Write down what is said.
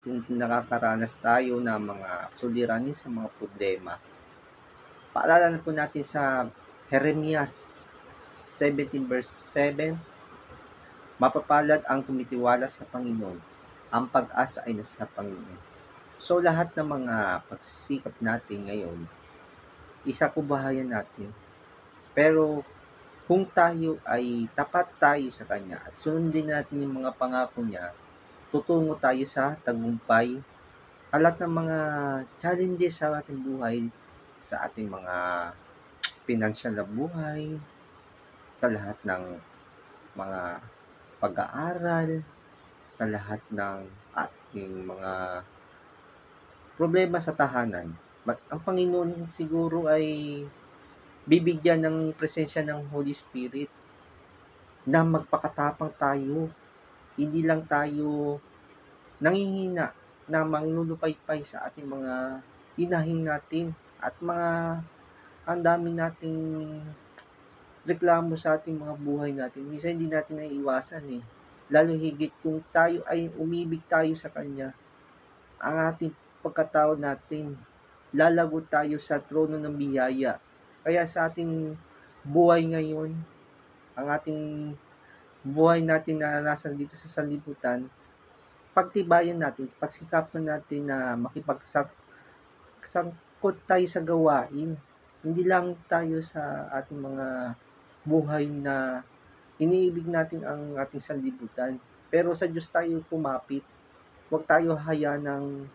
Kung nakakaranas tayo ng mga suliranin sa mga problema, paalala na po natin sa Jeremias 17 verse 7, mapapalad ang tumitiwala sa Panginoon, ang pag-asa ay nasa Panginoon. So lahat ng mga pagsisikap natin ngayon, isakubahayan natin. Pero kung tayo ay tapat tayo sa Kanya at sundin natin yung mga pangako niya, tutungo tayo sa tagumpay, lahat ng mga challenges sa ating buhay, sa ating mga pinansyal na buhay, sa lahat ng mga pag-aaral, sa lahat ng ating mga problema sa tahanan. But ang Panginoon siguro ay bibigyan ng presensya ng Holy Spirit na magpakatapang tayo. Hindi lang tayo nangihina na manglulupaypay sa ating mga hinaing natin at mga ang dami nating reklamo sa ating mga buhay natin. Minsan hindi natin naiiwasan eh. Lalo higit kung tayo ay umibig tayo sa Kanya, ang ating pagkatao natin, lalago tayo sa trono ng biyaya. Kaya sa ating buhay ngayon, ang ating buhay natin na nasa dito sa sanlibutan, pagtibayan natin, pagsikapan natin na makipagsangkot tayo sa gawain. Hindi lang tayo sa ating mga buhay na iniibig natin ang ating sanlibutan. Pero sa Diyos tayo kumapit. Huwag tayo hayaan ng